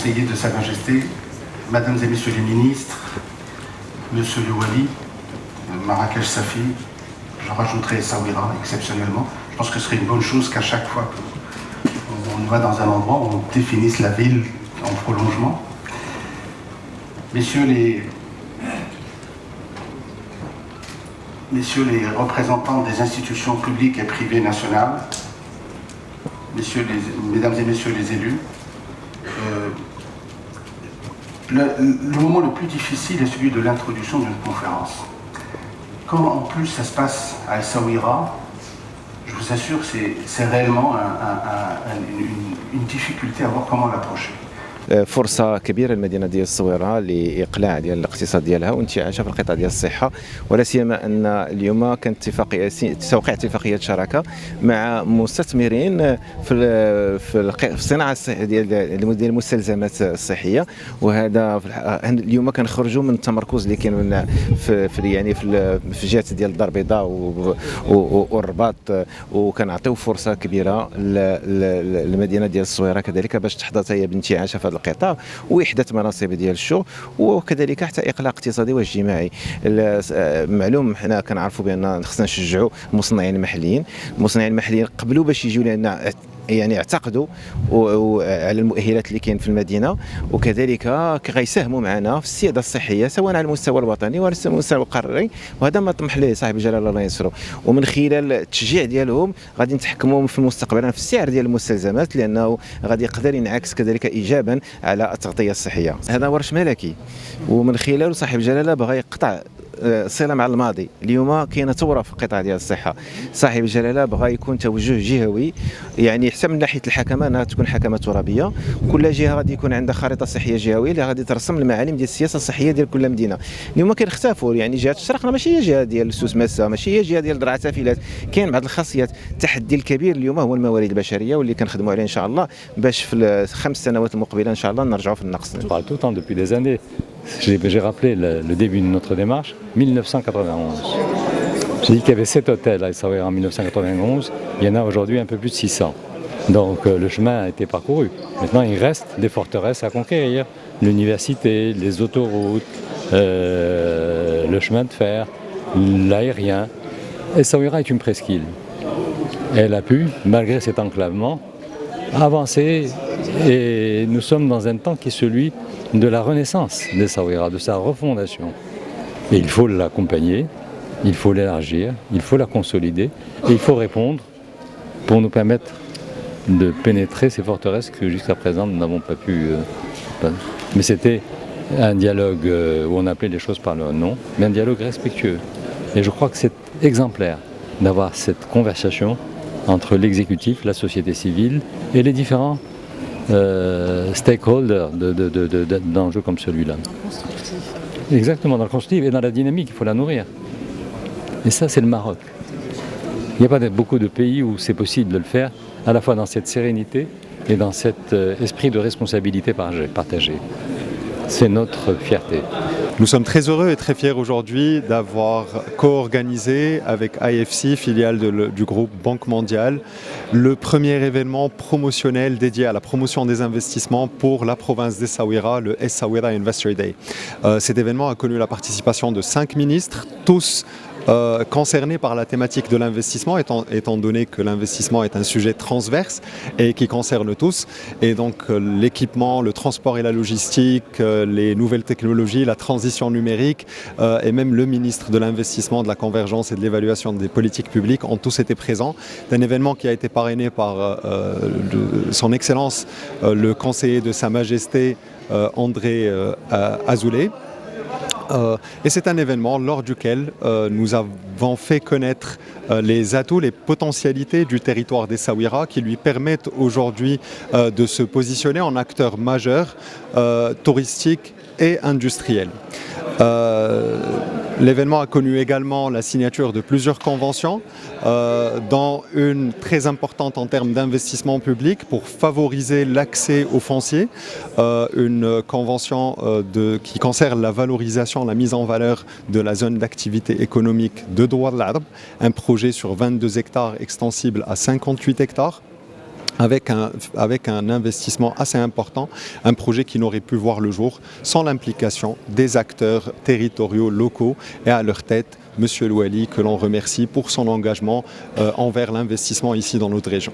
conseillers de Sa Majesté, Mesdames et Messieurs les ministres, Monsieur le Wali, Marrakech Safi, je rajouterai Essaouira exceptionnellement. Je pense que ce serait une bonne chose qu'à chaque fois qu'on va dans un endroit, on définisse la ville en prolongement. Messieurs les représentants des institutions publiques et privées nationales, Mesdames et Messieurs les élus, le moment le plus difficile est celui de l'introduction d'une conférence. Comme en plus ça se passe à Essaouira, je vous assure que c'est réellement une difficulté à voir comment l'approcher. فرصة كبيرة للمدينة ديال الصويرة لإقلاع ديال الاقتصاد ديالها وانتعاشها في القطاع ديال الصحة، ولا سيما أن اليوم كانت توقيع اتفاقية شراكة مع مستثمرين في الصناعة ديال المستلزمات الصحية. وهذا اليوم كنخرجوا من التمركز اللي كاين في جهة ديال الدار البيضاء والرباط، وكنعطيو فرصة كبيرة للمدينة ديال الصويرة كذلك باش تحظى هي بانتعاشها في القطاع ووحدة مناصب ديال الشغل، وكذلك حتى إقلاع اقتصادي واجتماعي. معلوم حنا كنعرفوا بأن خصنا نشجعوا المصنعين المحليين. المصنعين المحليين قبلوا باش يجيو لنا يعني اعتقدوا على المؤهلات اللي كاين في المدينه، وكذلك غيساهموا معنا في السياده الصحيه سواء على المستوى الوطني وعلى المستوى القاري، وهذا ما طمح ليه صاحب الجلاله الله ينصرو. ومن خلال التشجيع ديالهم غادي نتحكموا في المستقبل في السعر ديال المستلزمات، لانه غادي يقدر ينعكس كذلك ايجابا على التغطيه الصحيه. هذا ورش ملكي، ومن خلاله صاحب الجلاله بغى يقطع صلة مع الماضي. اليوم كاينه ثوره في القطاع ديال الصحه. صاحب الجلاله بغى يكون توجه جهوي، يعني حتى من ناحيه الحكمه انها تكون حكمه ترابيه. كل جهه غادي يكون عندها خريطه صحيه جهويه اللي غادي ترسم المعالم ديال السياسه الصحيه ديال كل مدينه. اليوم كنختلفوا، يعني جهه الشرق ماشي هي جهه ديال سوس ماسه، ماشي هي جهه ديال درعا تافيلات. كاين بعض الخاصيات. التحدي الكبير اليوم هو الموارد البشريه، واللي كنخدموا عليه ان شاء الله باش في الخمس سنوات المقبله ان شاء الله نرجعوا في النقص. J'ai rappelé le début de notre démarche, 1991. J'ai dit qu'il y avait 7 hôtels à Essaouira en 1991, il y en a aujourd'hui un peu plus de 600. Donc le chemin a été parcouru. Maintenant il reste des forteresses à conquérir, l'université, les autoroutes, le chemin de fer, l'aérien. Essaouira est une presqu'île. Elle a pu, malgré cet enclavement, avancer, et nous sommes dans un temps qui est celui de la renaissance d'Essaouira, de sa refondation. Et il faut l'accompagner, il faut l'élargir, il faut la consolider, et il faut répondre pour nous permettre de pénétrer ces forteresses que jusqu'à présent nous n'avons pas pu. Mais c'était un dialogue où on appelait les choses par leur nom, mais un dialogue respectueux. Et je crois que c'est exemplaire d'avoir cette conversation entre l'exécutif, la société civile et les différents stakeholders d'enjeux comme celui-là. Dans le constructif. Exactement, dans le constructif et dans la dynamique, il faut la nourrir. Et ça, c'est le Maroc. Il n'y a pas beaucoup de pays où c'est possible de le faire, à la fois dans cette sérénité et dans cet esprit de responsabilité partagée. C'est notre fierté. Nous sommes très heureux et très fiers aujourd'hui d'avoir co-organisé avec IFC, filiale du groupe Banque mondiale, le premier événement promotionnel dédié à la promotion des investissements pour la province d'Essaouira, le Essaouira Investor Day. Cet événement a connu la participation de 5 ministres, tous concernés par la thématique de l'investissement, étant donné que l'investissement est un sujet transverse et qui concerne tous. Et donc l'équipement, le transport et la logistique, les nouvelles technologies, la transition numérique et même le ministre de l'investissement, de la convergence et de l'évaluation des politiques publiques ont tous été présents. C'est un événement qui a été parrainé par son Excellence, le conseiller de Sa Majesté André Azoulay. Et c'est un événement lors duquel nous avons fait connaître les atouts, les potentialités du territoire d'Essaouira qui lui permettent aujourd'hui de se positionner en acteur majeur touristique et industriel. L'événement a connu également la signature de plusieurs conventions, dont une très importante en termes d'investissement public pour favoriser l'accès au foncier, une convention qui concerne la valorisation, la mise en valeur de la zone d'activité économique de Douar l'Arb, un projet sur 22 hectares extensible à 58 hectares. avec un investissement assez important, un projet qui n'aurait pu voir le jour sans l'implication des acteurs territoriaux locaux et à leur tête M. El Ouali, que l'on remercie pour son engagement envers l'investissement ici dans notre région.